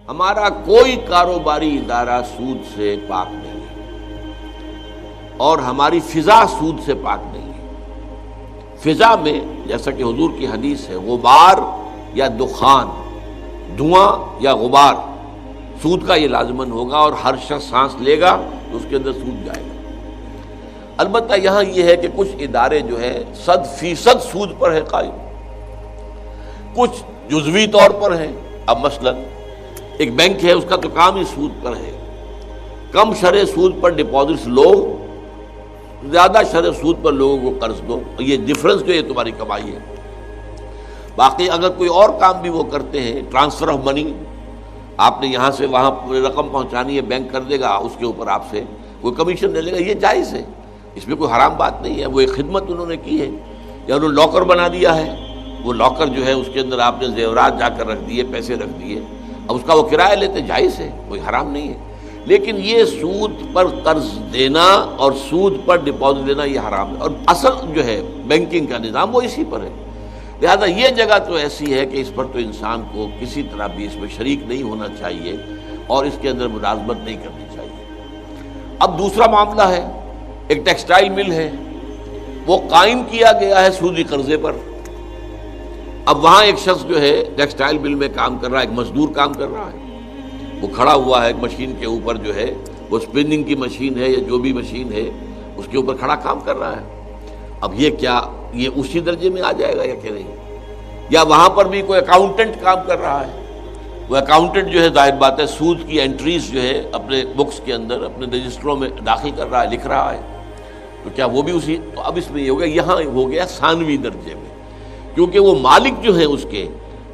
ہمارا کوئی کاروباری ادارہ سود سے پاک نہیں ہے اور ہماری فضا سود سے پاک نہیں ہے۔ فضا میں جیسا کہ حضور کی حدیث ہے، غبار یا دخان، دھواں یا غبار، سود کا یہ لازمن ہوگا، اور ہر شخص سانس لے گا تو اس کے اندر سود جائے گا۔ البتہ یہاں یہ ہے کہ کچھ ادارے جو ہے 100% سود پر ہے قائم، کچھ جزوی طور پر ہیں۔ اب مثلا ایک بینک ہے، اس کا تو کام ہی سود پر ہے، کم شرح سود پر ڈپازٹس لو، زیادہ شرح سود پر لوگوں کو قرض دو، یہ ڈفرنس جو ہے تمہاری کمائی ہے۔ باقی اگر کوئی اور کام بھی وہ کرتے ہیں، ٹرانسفر آف منی، آپ نے یہاں سے وہاں رقم پہنچانی ہے، بینک کر دے گا، اس کے اوپر آپ سے کوئی کمیشن لے لے گا، یہ جائز ہے، اس میں کوئی حرام بات نہیں ہے۔ وہ ایک خدمت انہوں نے کی ہے، یا انہوں نے لاکر بنا دیا ہے، وہ لاکر جو ہے اس کے اندر آپ نے زیورات جا کر رکھ دیے، پیسے رکھ دیے، اب اس کا وہ کرایہ لیتے، جائز ہے، کوئی حرام نہیں ہے۔ لیکن یہ سود پر قرض دینا اور سود پر ڈپازٹ دینا یہ حرام ہے، اور اصل جو ہے بینکنگ کا نظام وہ اسی پر ہے۔ لہذا یہ جگہ تو ایسی ہے کہ اس پر تو انسان کو کسی طرح بھی اس میں شریک نہیں ہونا چاہیے اور اس کے اندر ملازمت نہیں کرنی چاہیے۔ اب دوسرا معاملہ ہے، ایک ٹیکسٹائل مل ہے، وہ قائم کیا گیا ہے سودی قرضے پر۔ اب وہاں ایک شخص جو ہے ٹیکسٹائل مل میں کام کر رہا ہے، ایک مزدور کام کر رہا ہے، وہ کھڑا ہوا ہے ایک مشین کے اوپر، جو ہے وہ اسپننگ کی مشین ہے یا جو بھی مشین ہے اس کے اوپر کھڑا کام کر رہا ہے۔ اب یہ کیا یہ اسی درجے میں آ جائے گا یا کہ نہیں؟ یا وہاں پر بھی کوئی اکاؤنٹنٹ کام کر رہا ہے، وہ اکاؤنٹنٹ جو ہے ظاہر بات ہے سود کی انٹریز جو ہے اپنے بکس کے اندر اپنے رجسٹروں میں داخل کر رہا ہے، لکھ رہا ہے، تو کیا وہ بھی اسی؟ تو اب اس میں یہ ہو گیا، یہاں ہو گیا ثانوی درجے میں، کیونکہ وہ مالک جو ہے اس کے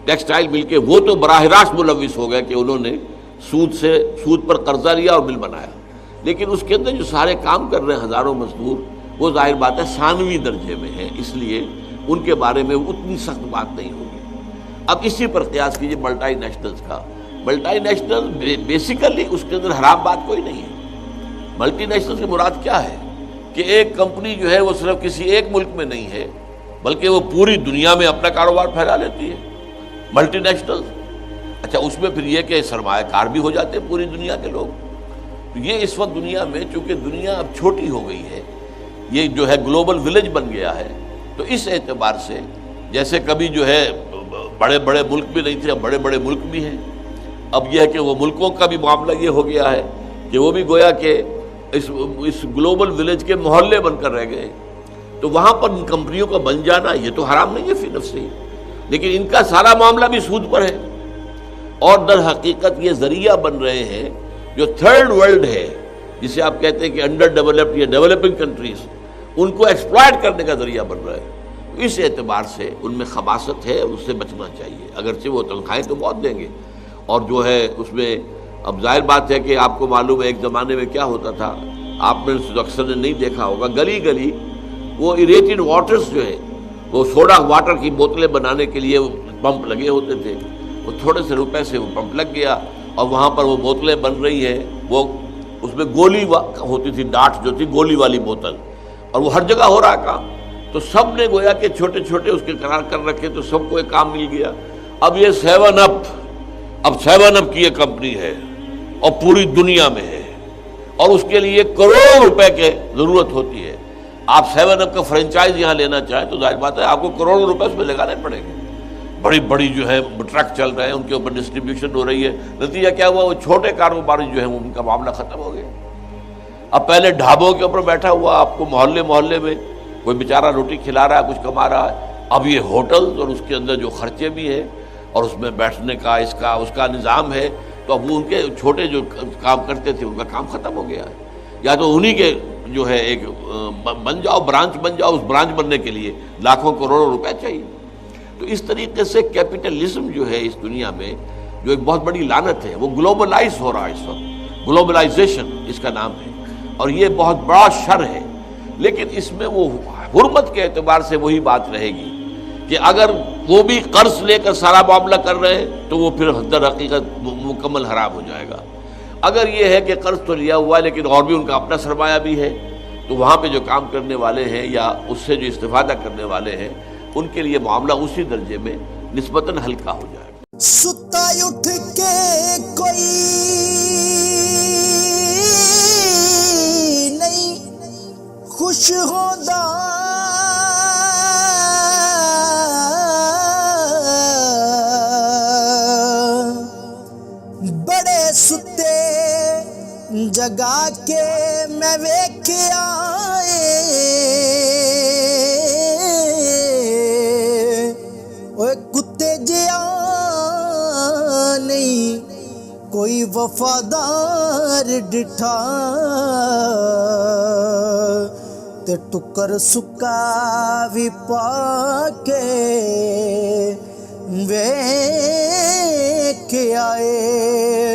ٹیکسٹائل مل کے، وہ تو براہ راست ملوث ہو گیا کہ انہوں نے سود پر قرضہ لیا اور مل بنایا، لیکن اس کے اندر جو سارے کام کر رہے ہیں ہزاروں مزدور، وہ ظاہر بات ہے ثانوی درجے میں ہیں، اس لیے ان کے بارے میں اتنی سخت بات نہیں ہوگی۔ اب اسی پر قیاس کیجئے ملٹی نیشنلز کا۔ ملٹی نیشنل بیسیکلی اس کے اندر حرام بات کوئی نہیں ہے۔ ملٹی نیشنل سے مراد کیا ہے کہ ایک کمپنی جو ہے وہ صرف کسی ایک ملک میں نہیں ہے، بلکہ وہ پوری دنیا میں اپنا کاروبار پھیلا لیتی ہے ملٹی نیشنل۔ اچھا، اس میں پھر یہ کہ سرمایہ کار بھی ہو جاتے ہیں پوری دنیا کے لوگ۔ تو یہ اس وقت دنیا میں چونکہ دنیا اب چھوٹی ہو گئی ہے، یہ جو ہے گلوبل ولیج بن گیا ہے، تو اس اعتبار سے جیسے کبھی جو ہے بڑے بڑے ملک بھی نہیں تھے، اب بڑے بڑے ملک بھی ہیں۔ اب یہ ہے کہ وہ ملکوں کا بھی معاملہ یہ ہو گیا ہے کہ وہ بھی گویا کہ اس گلوبل ولیج کے محلے بن کر رہ گئے، تو وہاں پر ان کمپنیوں کا بن جانا یہ تو حرام نہیں ہے فی نفسہ ہی، لیکن ان کا سارا معاملہ بھی سود پر ہے، اور در حقیقت یہ ذریعہ بن رہے ہیں جو تھرڈ ورلڈ ہے، جسے آپ کہتے ہیں کہ انڈر ڈیولپڈ یا ڈیولپنگ کنٹریز، ان کو ایکسپلائٹ کرنے کا ذریعہ بن رہا ہے۔ اس اعتبار سے ان میں خباثت ہے، اس سے بچنا چاہیے، اگرچہ وہ تنخواہیں تو بہت دیں گے، اور جو ہے اس میں اب ظاہر بات ہے کہ آپ کو معلوم ہے ایک زمانے میں کیا ہوتا تھا، آپ نے اکثر نے نہیں دیکھا ہوگا، گلی گلی وہ ایریٹڈ واٹرز جو ہے، وہ سوڈا واٹر کی بوتلیں بنانے کے لیے پمپ لگے ہوتے تھے، وہ تھوڑے سے روپے سے وہ پمپ لگ گیا، اور وہاں پر وہ بوتلیں بن رہی ہیں، وہ اس میں گولی ہوتی تھی، ڈاٹ جو تھی گولی والی بوتل، اور وہ ہر جگہ ہو رہا کام، تو سب نے گویا کہ چھوٹے چھوٹے اس کے قرار کر رکھے، تو سب کو ایک کام مل گیا۔ اب یہ 7 اپ کی یہ کمپنی ہے اور پوری دنیا میں ہے، اور اس کے لیے کروڑوں روپے کی ضرورت ہوتی ہے۔ آپ 7 اپ کا فرنچائز یہاں لینا چاہیں تو ظاہر بات ہے آپ کو کروڑوں روپے اس میں لگانے پڑیں گے، بڑی بڑی جو ہے ٹرک چل رہے ہیں، ان کے اوپر ڈسٹریبیوشن ہو رہی ہے، نتیجہ کیا ہوا، وہ چھوٹے کاروباری جو ہیں ان کا معاملہ ختم ہو گیا۔ اب پہلے ڈھابوں کے اوپر بیٹھا ہوا آپ کو محلے میں کوئی بیچارہ روٹی کھلا رہا ہے، کچھ کما رہا ہے، اب یہ ہوٹل اور اس کے اندر جو خرچے بھی ہیں اور اس میں بیٹھنے کا اس کا نظام ہے، تو اب وہ ان کے چھوٹے جو کام کرتے تھے ان کا کام ختم ہو گیا ہے، یا تو انہی کے جو ہے ایک بن جاؤ، برانچ بن جاؤ، اس برانچ بننے کے لیے لاکھوں کروڑوں روپے چاہیے۔ تو اس طریقے سے کیپٹلزم جو ہے اس دنیا میں جو ایک بہت بڑی لعنت ہے، وہ گلوبلائز ہو رہا ہے اس وقت، گلوبلائزیشن اس کا نام ہے، اور یہ بہت بڑا شر ہے۔ لیکن اس میں وہ حرمت کے اعتبار سے وہی بات رہے گی کہ اگر وہ بھی قرض لے کر سارا معاملہ کر رہے ہیں تو وہ پھر در حقیقت مکمل حرام ہو جائے گا۔ اگر یہ ہے کہ قرض تو لیا ہوا ہے لیکن اور بھی ان کا اپنا سرمایہ بھی ہے، تو وہاں پہ جو کام کرنے والے ہیں یا اس سے جو استفادہ کرنے والے ہیں ان کے لیے معاملہ اسی درجے میں نسبتاً ہلکا ہو جائے گا۔ ستا اٹھ کے کوئی خوش ہوندا بڑے ستے جگا کے میں ویکھیا اوے کتے جیا نہیں کوئی وفادار ڈٹھا تے ٹکر سکا بھی پا کے ویکھ آئے